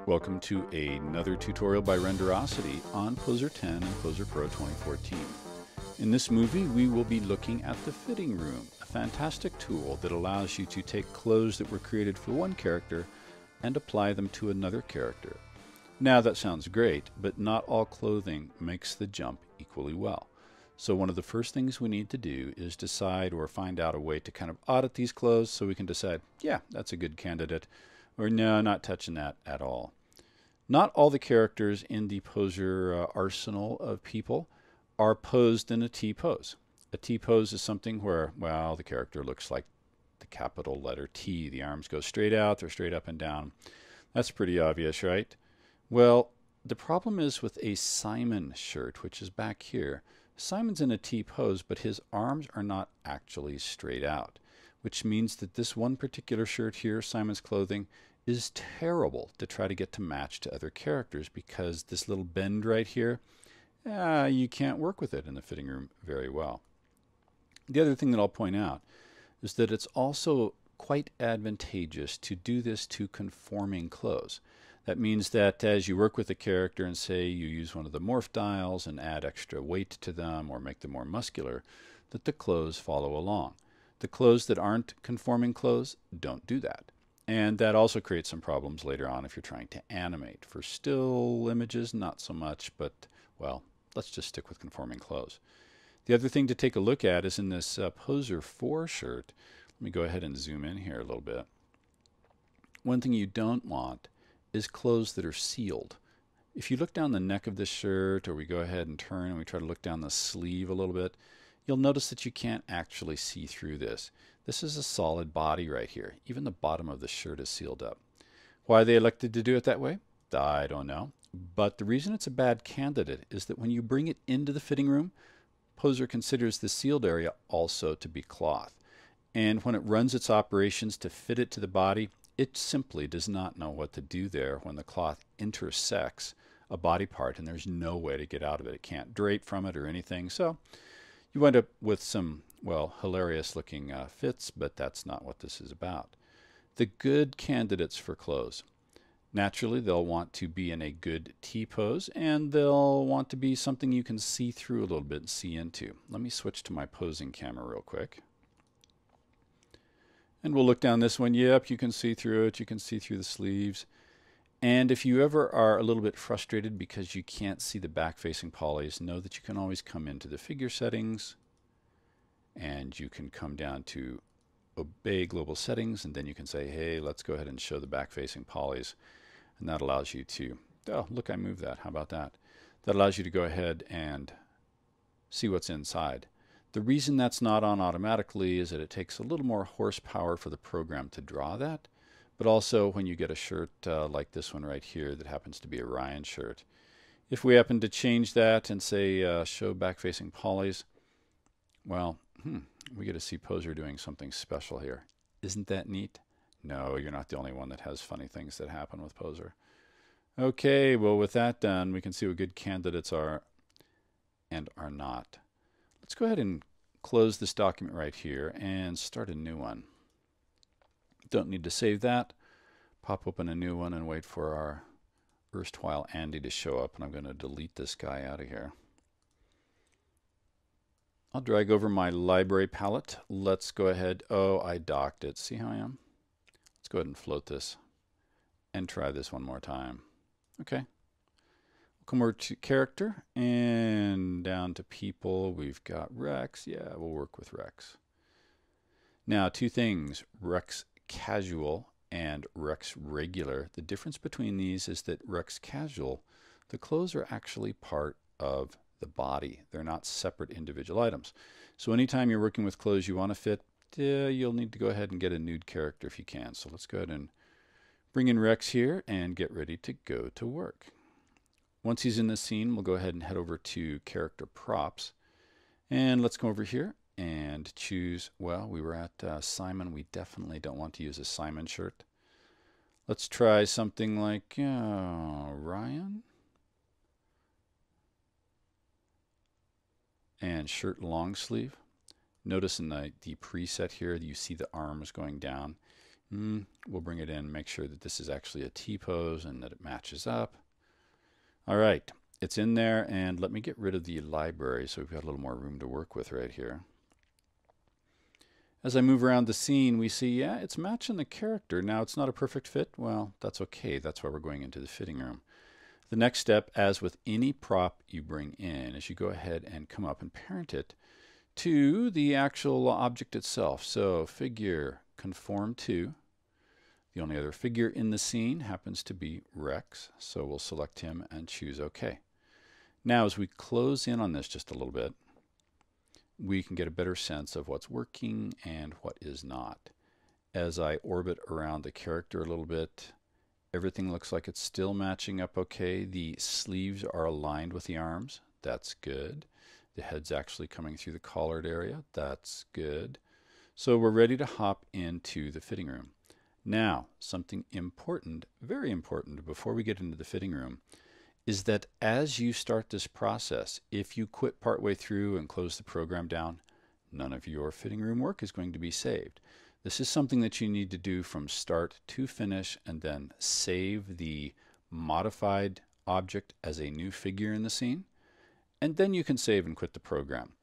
Welcome to another tutorial by Renderosity on POSER 10 and POSER Pro 2014. In this movie, we will be looking at the fitting room, a fantastic tool that allows you to take clothes that were created for one character and apply them to another character. Now that sounds great, but not all clothing makes the jump equally well. So one of the first things we need to do is decide or find out a way to kind of audit these clothes so we can decide, yeah, that's a good candidate, or no, not touching that at all. Not all the characters in the POSER arsenal of people are posed in a T-pose. A T-pose is something where, well, the character looks like the capital letter T. The arms go straight out, they're straight up and down. That's pretty obvious, right? Well, the problem is with a Simon shirt, which is back here. Simon's in a T-pose, but his arms are not actually straight out, which means that this one particular shirt here, Simon's clothing, is terrible to try to get to match to other characters because this little bend right here, you can't work with it in the fitting room very well. The other thing that I'll point out is that it's also quite advantageous to do this to conforming clothes. That means that as you work with a character and say you use one of the morph dials and add extra weight to them or make them more muscular, that the clothes follow along. The clothes that aren't conforming clothes don't do that. And that also creates some problems later on if you're trying to animate. For still images, not so much, but, well, let's just stick with conforming clothes. The other thing to take a look at is in this POSER 4 shirt. Let me go ahead and zoom in here a little bit. One thing you don't want is clothes that are sealed. If you look down the neck of this shirt, or we go ahead and turn and we try to look down the sleeve a little bit, you'll notice that you can't actually see through this. This is a solid body right here. Even the bottom of the shirt is sealed up. Why they elected to do it that way? I don't know. But the reason it's a bad candidate is that when you bring it into the fitting room, POSER considers the sealed area also to be cloth. And when it runs its operations to fit it to the body, it simply does not know what to do there when the cloth intersects a body part and there's no way to get out of it. It can't drape from it or anything. So you wind up with some, well, hilarious looking fits, but that's not what this is about. The good candidates for clothes. Naturally, they'll want to be in a good T-pose, and they'll want to be something you can see through a little bit and see into. Let me switch to my posing camera real quick. And we'll look down this one. Yep, you can see through it. You can see through the sleeves. And if you ever are a little bit frustrated because you can't see the back-facing polys, know that you can always come into the figure settings and you can come down to obey global settings, and then you can say, hey, let's go ahead and show the back-facing polys. And that allows you to, oh, look, I moved that. How about that? That allows you to go ahead and see what's inside. The reason that's not on automatically is that it takes a little more horsepower for the program to draw that. But also when you get a shirt like this one right here that happens to be a Ryan shirt, if we happen to change that and say show back-facing polys, well, we get to see POSER doing something special here. Isn't that neat? No, you're not the only one that has funny things that happen with POSER. Okay, well, with that done, we can see what good candidates are and are not. Let's go ahead and close this document right here and start a new one. Don't need to save that. Pop open a new one and wait for our erstwhile Andy to show up, and I'm going to delete this guy out of here. I'll drag over my library palette. Let's go ahead. Oh, I docked it. See how I am? Let's go ahead and float this and try this one more time. Okay. We'll come over to character and down to people. We've got Rex. Yeah, we'll work with Rex. Now, two things. Rex Casual and Rex Regular. The difference between these is that Rex Casual, the clothes are actually part of the body. They're not separate individual items. So anytime you're working with clothes you want to fit, you'll need to go ahead and get a nude character if you can. So let's go ahead and bring in Rex here and get ready to go to work. Once he's in the scene, we'll go ahead and head over to character props. And let's come over here and choose, well, we were at Simon. We definitely don't want to use a Simon shirt. Let's try something like Ryan. And shirt long sleeve. Notice in the preset here, you see the arms going down. We'll bring it in, make sure that this is actually a T-pose and that it matches up. All right, it's in there, and let me get rid of the library so we've got a little more room to work with right here. As I move around the scene, we see, yeah, it's matching the character. Now, it's not a perfect fit. Well, that's okay. That's why we're going into the fitting room. The next step, as with any prop you bring in, is you go ahead and come up and parent it to the actual object itself. So figure conform to. The only other figure in the scene happens to be Rex. So we'll select him and choose OK. Now, as we close in on this just a little bit, we can get a better sense of what's working and what is not. As I orbit around the character a little bit, everything looks like it's still matching up okay. The sleeves are aligned with the arms. That's good. The head's actually coming through the collared area. That's good. So we're ready to hop into the fitting room. Now, something important, very important, before we get into the fitting room, is that as you start this process, if you quit partway through and close the program down, none of your fitting room work is going to be saved. This is something that you need to do from start to finish, and then save the modified object as a new figure in the scene, and then you can save and quit the program.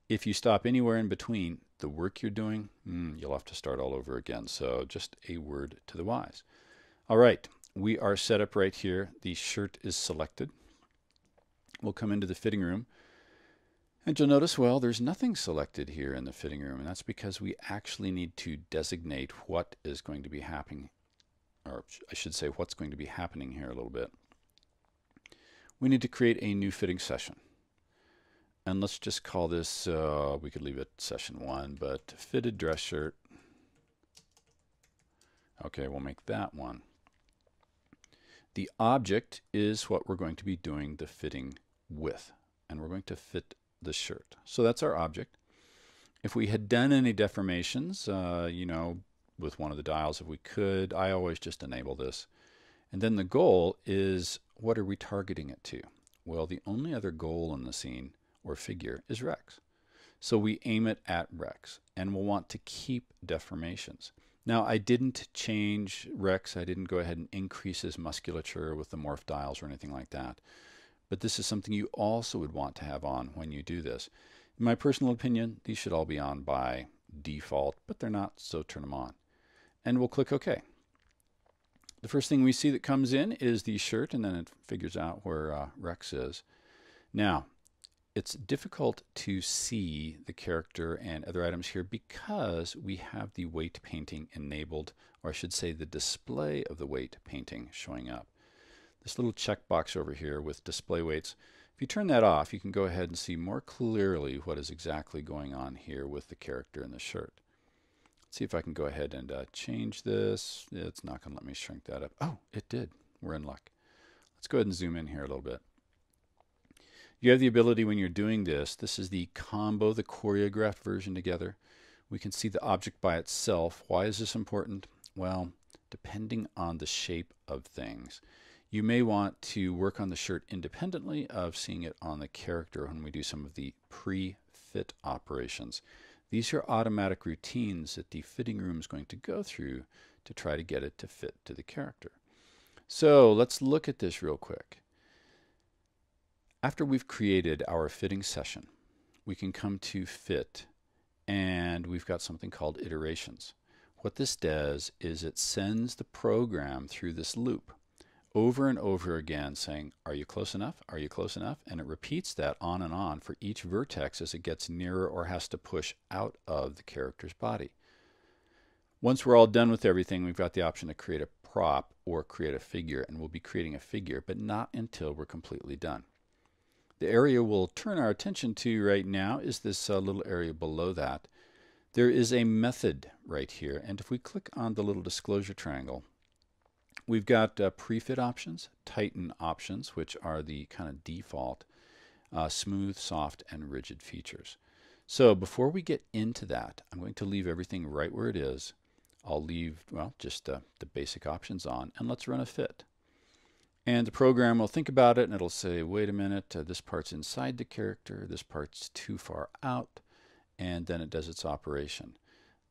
If you stop anywhere in between, the work you're doing, you'll have to start all over again. So just a word to the wise. All right, we are set up right here. The shirt is selected. We'll come into the fitting room, and you'll notice, well, there's nothing selected here in the fitting room, and that's because we actually need to designate what is going to be happening, or I should say what's going to be happening here a little bit. We need to create a new fitting session. And let's just call this, we could leave it session 1, but fitted dress shirt. Okay, we'll make that one. The object is what we're going to be doing the fitting with, and we're going to fit the shirt. So that's our object. If we had done any deformations, you know, with one of the dials, if we could, I always just enable this. And then the goal is, what are we targeting it to? Well, the only other goal in the scene or figure is Rex. So we aim it at Rex, and we'll want to keep deformations. Now, I didn't change Rex. I didn't go ahead and increase his musculature with the morph dials or anything like that. But this is something you also would want to have on when you do this. In my personal opinion, these should all be on by default, but they're not, so turn them on. And we'll click OK. The first thing we see that comes in is the shirt, and then it figures out where Rex is. Now, it's difficult to see the character and other items here because we have the weight painting enabled, or I should say the display of the weight painting showing up. This little checkbox over here with display weights, if you turn that off, you can go ahead and see more clearly what is exactly going on here with the character in the shirt. Let's see if I can go ahead and change this. It's not going to let me shrink that up. Oh, it did. We're in luck. Let's go ahead and zoom in here a little bit. You have the ability when you're doing this, this is the combo, the choreographed version together. We can see the object by itself. Why is this important? Well, depending on the shape of things. You may want to work on the shirt independently of seeing it on the character when we do some of the pre-fit operations. These are automatic routines that the fitting room is going to go through to try to get it to fit to the character. So let's look at this real quick. After we've created our fitting session, we can come to fit, and we've got something called iterations. What this does is it sends the program through this loop over and over again saying, are you close enough? Are you close enough? And it repeats that on and on for each vertex as it gets nearer or has to push out of the character's body. Once we're all done with everything, we've got the option to create a prop or create a figure, and we'll be creating a figure, but not until we're completely done. The area we'll turn our attention to right now is this little area below that. There is a method right here, and if we click on the little disclosure triangle, we've got pre-fit options, tighten options, which are the kind of default smooth, soft, and rigid features. So before we get into that, I'm going to leave everything right where it is. I'll leave, well, just the basic options on, and let's run a fit. And the program will think about it, and it'll say, wait a minute, this part's inside the character, this part's too far out, and then it does its operation.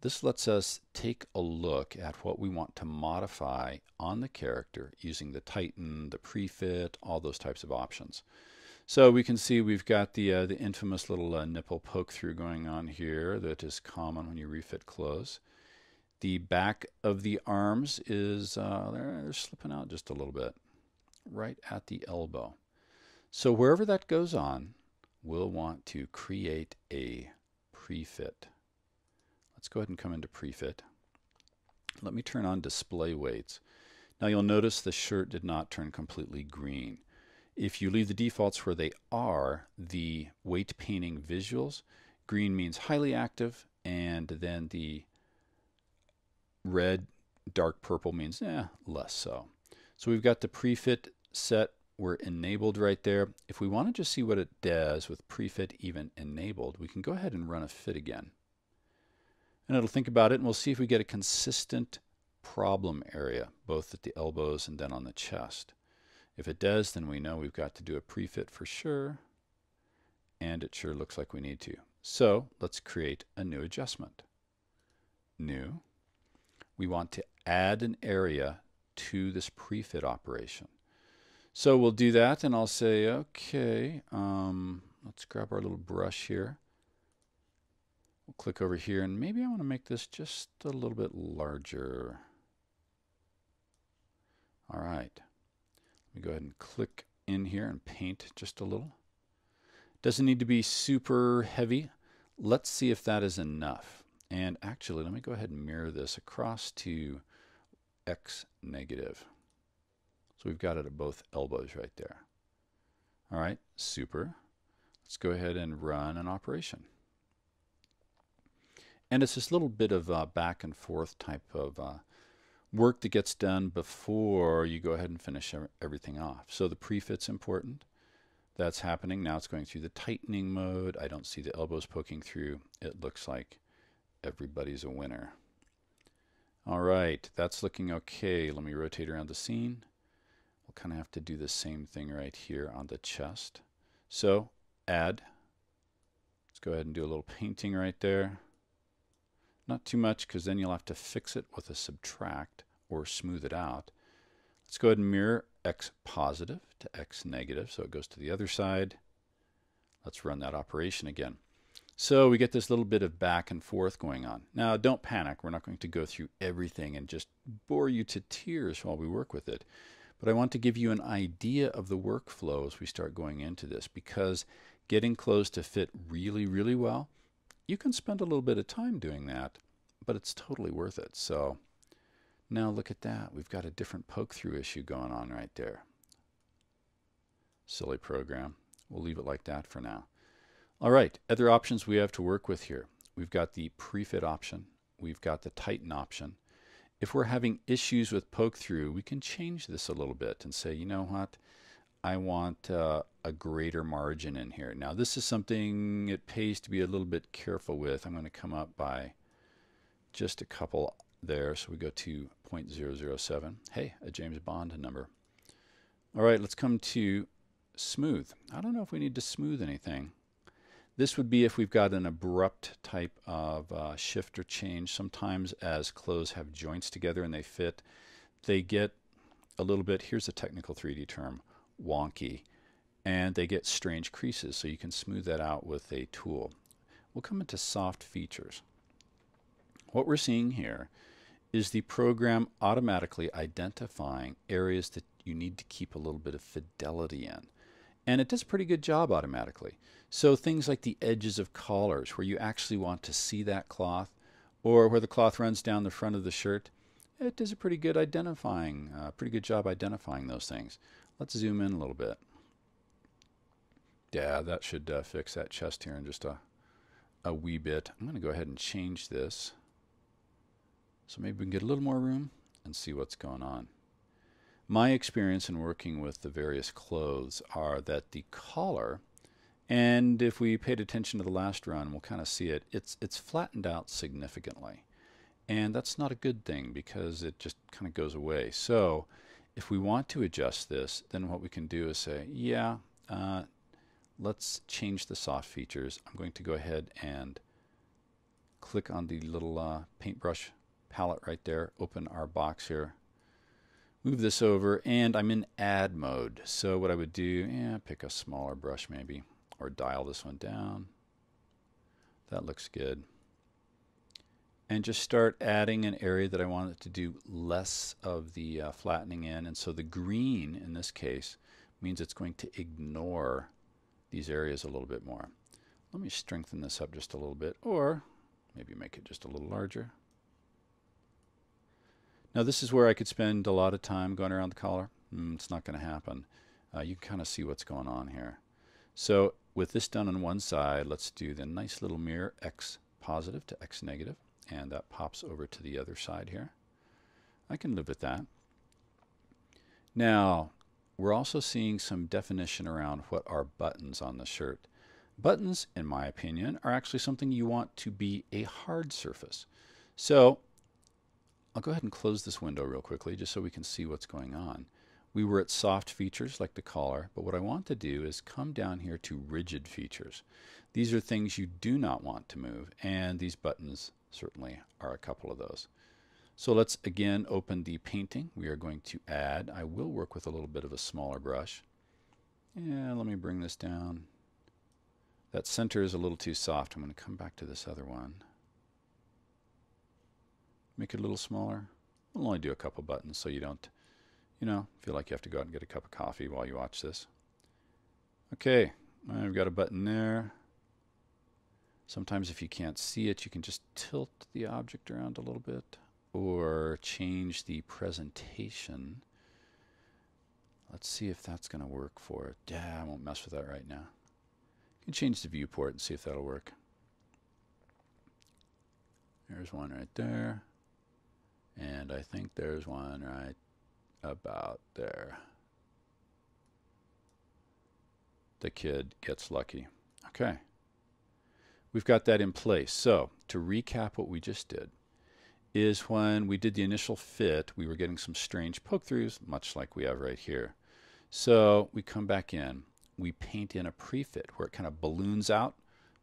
This lets us take a look at what we want to modify on the character using the tighten, the pre-fit, all those types of options. So we can see we've got the infamous little nipple poke through going on here that is common when you refit clothes. The back of the arms is they're slipping out just a little bit right at the elbow. So wherever that goes on, we'll want to create a pre-fit. Let's go ahead and come into pre-fit. Let me turn on display weights. Now you'll notice the shirt did not turn completely green. If you leave the defaults where they are, the weight painting visuals, green means highly active, and then the red, dark purple means less so. So we've got the pre-fit set. We're enabled right there. If we want to just see what it does with pre-fit even enabled, we can go ahead and run a fit again. And it'll think about it, and we'll see if we get a consistent problem area, both at the elbows and then on the chest. If it does, then we know we've got to do a pre-fit for sure, and it sure looks like we need to. So let's create a new adjustment. New. We want to add an area to this pre-fit operation. So we'll do that, and I'll say, okay, let's grab our little brush here. We'll click over here, and maybe I want to make this just a little bit larger. All right. Let me go ahead and click in here and paint just a little. Doesn't need to be super heavy. Let's see if that is enough. And actually, let me go ahead and mirror this across to X negative. So we've got it at both elbows right there. All right, super. Let's go ahead and run an operation. And it's this little bit of back and forth type of work that gets done before you go ahead and finish everything off. So the pre-fit's important. That's happening. Now it's going through the tightening mode. I don't see the elbows poking through. It looks like everybody's a winner. All right, that's looking okay. Let me rotate around the scene. We'll kind of have to do the same thing right here on the chest. So add. Let's go ahead and do a little painting right there. Not too much, because then you'll have to fix it with a subtract or smooth it out. Let's go ahead and mirror X positive to X negative, so it goes to the other side. Let's run that operation again. So we get this little bit of back and forth going on. Now don't panic, we're not going to go through everything and just bore you to tears while we work with it. But I want to give you an idea of the workflow as we start going into this, because getting clothes to fit really, really well, you can spend a little bit of time doing that, but it's totally worth it. So now look at that. We've got a different poke through issue going on right there. Silly program. We'll leave it like that for now. All right, other options we have to work with here. We've got the pre-fit option. We've got the tighten option. If we're having issues with poke through, we can change this a little bit and say, you know what? I want a greater margin in here. Now this is something it pays to be a little bit careful with. I'm going to come up by just a couple there. So we go to 0.007. Hey, a James Bond number. All right, let's come to smooth. I don't know if we need to smooth anything. This would be if we've got an abrupt type of shift or change. Sometimes as clothes have joints together and they fit, they get a little bit, here's a technical 3D term, wonky, and they get strange creases, so you can smooth that out with a tool. We'll come into soft features. What we're seeing here is the program automatically identifying areas that you need to keep a little bit of fidelity in. And it does a pretty good job automatically. So things like the edges of collars, where you actually want to see that cloth, or where the cloth runs down the front of the shirt, it does a pretty good job identifying those things. Let's zoom in a little bit. Yeah, that should fix that chest here in just a wee bit. I'm going to go ahead and change this. So maybe we can get a little more room and see what's going on. My experience in working with the various clothes are that the collar, and if we paid attention to the last run, we'll kind of see it, it's flattened out significantly. And that's not a good thing because it just kind of goes away. So if we want to adjust this, then what we can do is say, yeah, let's change the soft features. I'm going to go ahead and click on the little paintbrush palette right there, open our box here, move this over, and I'm in add mode. So what I would do, pick a smaller brush maybe, or dial this one down. That looks good. And just start adding an area that I want it to do less of the flattening in. And so the green in this case means it's going to ignore these areas a little bit more. Let me strengthen this up just a little bit, or maybe make it just a little larger. Now this is where I could spend a lot of time going around the collar. It's not going to happen. You can kind of see what's going on here. So with this done on one side, let's do the nice little mirror X positive to X negative, and that pops over to the other side here. I can live with that. Now we're also seeing some definition around what are buttons on the shirt. Buttons, in my opinion, are actually something you want to be a hard surface. So I'll go ahead and close this window real quickly just so we can see what's going on. We were at soft features like the collar, but what I want to do is come down here to rigid features. These are things you do not want to move, and these buttons certainly are a couple of those. So let's again open the painting. We are going to add. I will work with a little bit of a smaller brush. Yeah, let me bring this down. That center is a little too soft. I'm going to come back to this other one. Make it a little smaller. We'll only do a couple buttons so you don't, feel like you have to go out and get a cup of coffee while you watch this. Okay, I've got a button there. Sometimes if you can't see it, you can just tilt the object around a little bit or change the presentation. Let's see if that's going to work for it. Yeah, I won't mess with that right now. You can change the viewport and see if that'll work. There's one right there. And I think there's one right about there. The kid gets lucky. Okay. We've got that in place. So to recap what we just did is when we did the initial fit, we were getting some strange poke-throughs, much like we have right here. So we come back in. We paint in a pre-fit where it kind of balloons out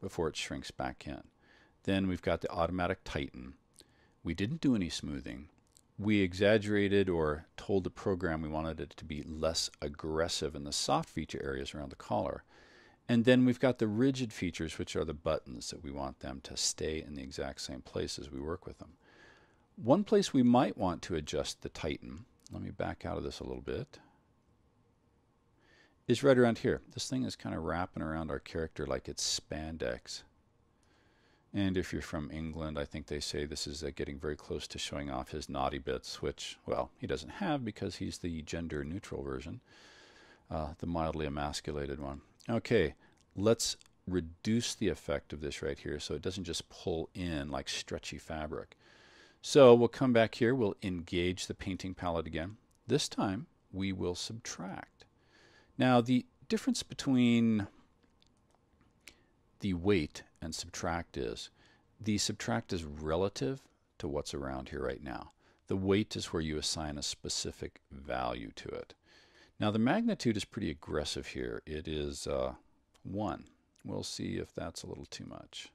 before it shrinks back in. Then we've got the automatic tighten. We didn't do any smoothing. We exaggerated or told the program we wanted it to be less aggressive in the soft feature areas around the collar. And then we've got the rigid features, which are the buttons that we want them to stay in the exact same place as we work with them. One place we might want to adjust the tighten, let me back out of this a little bit, is right around here. This thing is kind of wrapping around our character like it's spandex. And if you're from England, I think they say this is getting very close to showing off his naughty bits, which, well, he doesn't have because he's the gender neutral version, the mildly emasculated one. Okay, let's reduce the effect of this right here so it doesn't just pull in like stretchy fabric. So we'll come back here, we'll engage the painting palette again. This time we will subtract. Now the difference between the weight and subtract is the subtract is relative to what's around here right now. The weight is where you assign a specific value to it. Now the magnitude is pretty aggressive here. It is 1. We'll see if that's a little too much.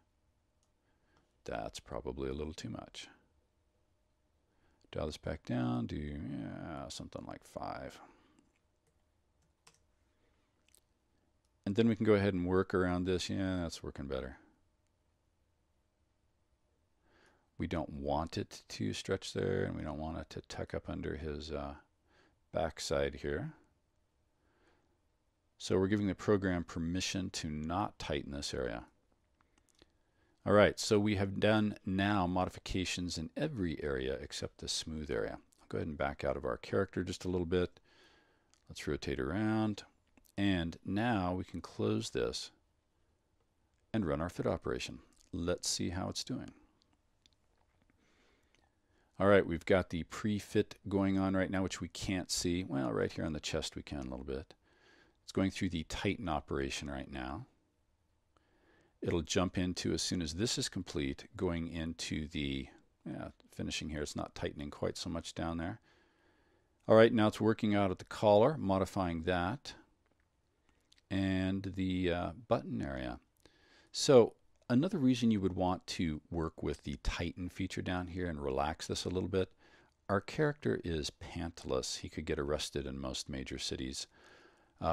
That's probably a little too much. Dial this back down to something like 5. And then we can go ahead and work around this. Yeah, that's working better. We don't want it to stretch there, and we don't want it to tuck up under his backside here. So we're giving the program permission to not tighten this area. All right, so we have done now modifications in every area except the smooth area. I'll go ahead and back out of our character just a little bit. Let's rotate around. And now we can close this and run our fit operation. Let's see how it's doing. All right, we've got the pre-fit going on right now, which we can't see. Well, right here on the chest we can a little bit. It's going through the tighten operation right now. It'll jump into, as soon as this is complete, going into the finishing here. It's not tightening quite so much down there. All right, now it's working out at the collar, modifying that, and the button area. So another reason you would want to work with the tighten feature down here and relax this a little bit, our character is pantless. He could get arrested in most major cities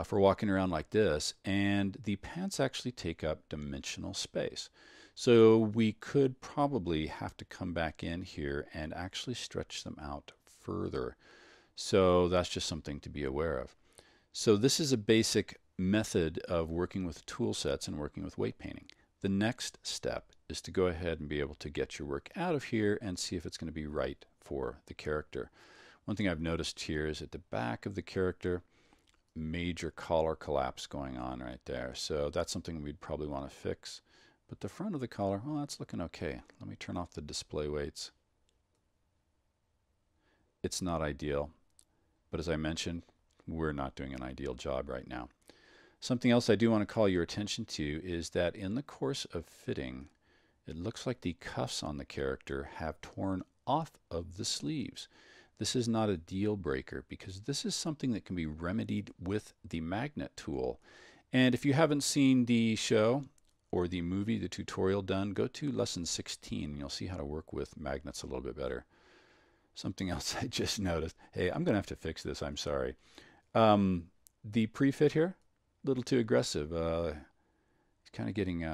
for walking around like this, and the pants actually take up dimensional space. So we could probably have to come back in here and actually stretch them out further. So that's just something to be aware of. So this is a basic method of working with tool sets and working with weight painting. The next step is to go ahead and be able to get your work out of here and see if it's going to be right for the character. One thing I've noticed here is at the back of the character, major collar collapse going on right there. So that's something we'd probably want to fix. But the front of the collar, well, that's looking okay. Let me turn off the display weights. It's not ideal, but as I mentioned, we're not doing an ideal job right now. Something else I do want to call your attention to is that in the course of fitting, it looks like the cuffs on the character have torn off of the sleeves. This is not a deal breaker because this is something that can be remedied with the magnet tool. And if you haven't seen the show or the movie, the tutorial done, go to lesson 16 and you'll see how to work with magnets a little bit better. Something else I just noticed. Hey, I'm going to have to fix this. I'm sorry. The pre-fit here, a little too aggressive. He's kind of getting,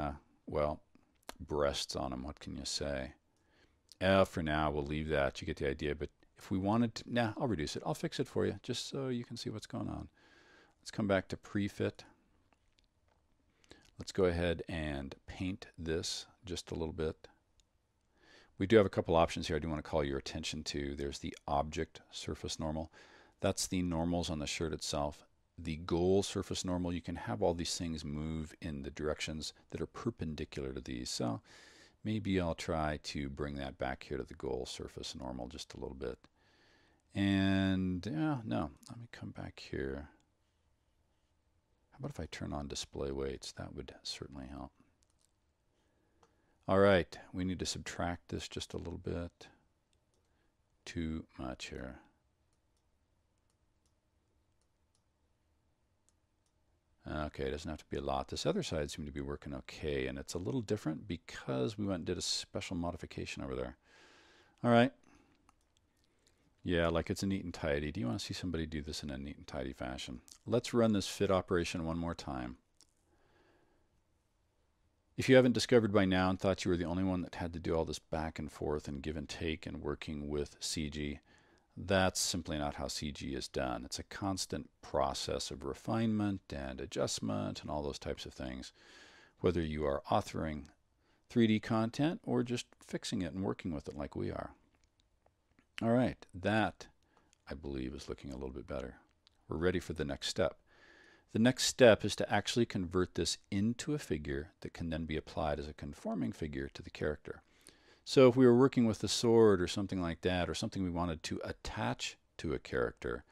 well, breasts on him. What can you say? For now, we'll leave that. You get the idea. But if we wanted to, nah, I'll reduce it. I'll fix it for you just so you can see what's going on. Let's come back to pre-fit. Let's go ahead and paint this just a little bit. We do have a couple options here I do want to call your attention to. There's the object surface normal. That's the normals on the shirt itself. The goal surface normal, you can have all these things move in the directions that are perpendicular to these. So maybe I'll try to bring that back here to the goal surface normal just a little bit. And yeah, no, let me come back here. How about if I turn on display weights? That would certainly help. All right, we need to subtract this just a little bit. Too much here. Okay, it doesn't have to be a lot. This other side seemed to be working okay, and it's a little different because we went and did a special modification over there. All right. Yeah, like it's a neat and tidy. Do you want to see somebody do this in a neat and tidy fashion? Let's run this fit operation one more time. If you haven't discovered by now and thought you were the only one that had to do all this back and forth and give and take and working with CG, that's simply not how CG is done. It's a constant process of refinement and adjustment and all those types of things, whether you are authoring 3D content or just fixing it and working with it like we are. All right, that, I believe, is looking a little bit better. We're ready for the next step. The next step is to actually convert this into a figure that can then be applied as a conforming figure to the character. So if we were working with a sword or something like that, or something we wanted to attach to a character,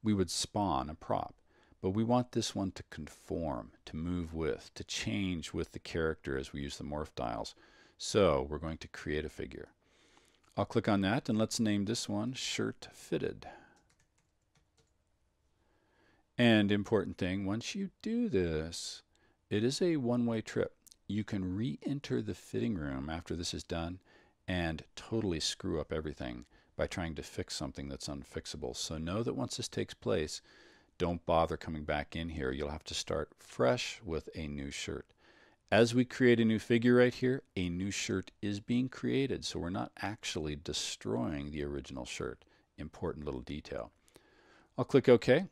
we would spawn a prop. But we want this one to conform, to move with, to change with the character as we use the morph dials. So we're going to create a figure. I'll click on that and let's name this one Shirt Fitted. And important thing, once you do this, it is a one-way trip. You can re-enter the fitting room after this is done and totally screw up everything by trying to fix something that's unfixable. So know that once this takes place, don't bother coming back in here. You'll have to start fresh with a new shirt. As we create a new figure right here, a new shirt is being created, so we're not actually destroying the original shirt. Important little detail. I'll click OK.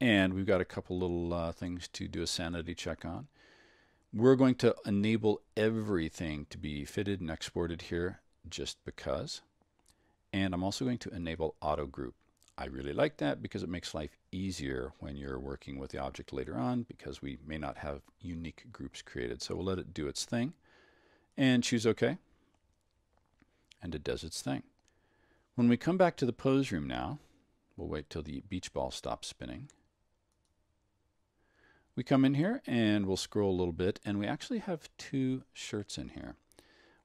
And we've got a couple little things to do a sanity check on. We're going to enable everything to be fitted and exported here just because. And I'm also going to enable auto group. I really like that because it makes life easier when you're working with the object later on because we may not have unique groups created. So we'll let it do its thing and choose OK. And it does its thing. When we come back to the pose room now, we'll wait till the beach ball stops spinning. We come in here and we'll scroll a little bit and we actually have two shirts in here.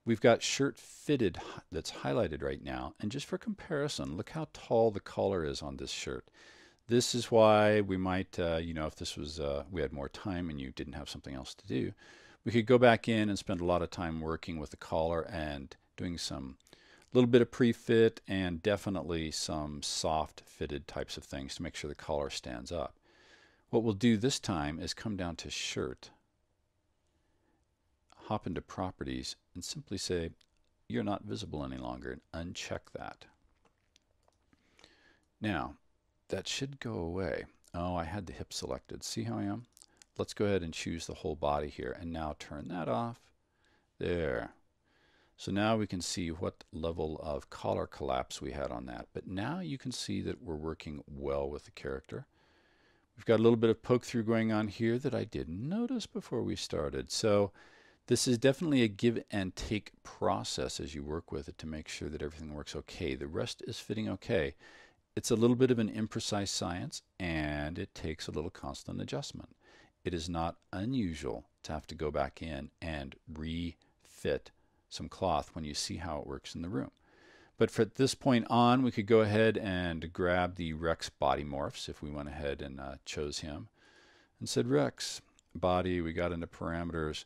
We've got shirt fitted that's highlighted right now, and just for comparison, look how tall the collar is on this shirt. This is why we might, if this was, we had more time and you didn't have something else to do, We could go back in and spend a lot of time working with the collar and doing some little bit of pre-fit and definitely some soft fitted types of things to make sure the collar stands up. What we'll do this time is come down to shirt, hop into properties, and simply say you're not visible any longer, and uncheck that. Now that should go away. Oh, I had the hip selected. See how I am? Let's go ahead and choose the whole body here and now turn that off. There. So now we can see what level of collar collapse we had on that. But now you can see that we're working well with the character. We've got a little bit of poke through going on here that I didn't notice before we started. So this is definitely a give and take process as you work with it to make sure that everything works okay. The rest is fitting okay. It's a little bit of an imprecise science, and it takes a little constant adjustment. It is not unusual to have to go back in and refit some cloth when you see how it works in the room. But from this point on, we could go ahead and grab the Rex body morphs if we went ahead and chose him and said Rex body. We got into parameters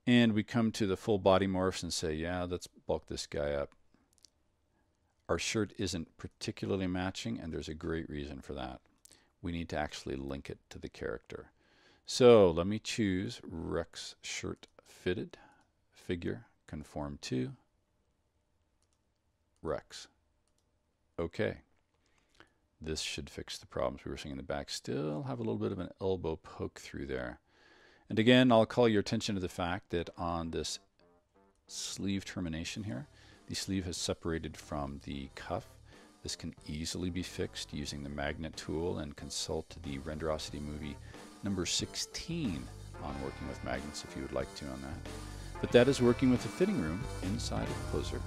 and we come to the full body morphs and say, yeah, let's bulk this guy up. Our shirt isn't particularly matching, and there's a great reason for that. We need to actually link it to the character. So let me choose Rex shirt fitted, figure, conform to Rex. Okay. This should fix the problems we were seeing in the back. Still have a little bit of an elbow poke through there. And again, I'll call your attention to the fact that on this sleeve termination here, the sleeve has separated from the cuff. This can easily be fixed using the magnet tool, and consult the Renderosity movie number 16 on working with magnets if you would like to on that. But that is working with the fitting room inside of POSER.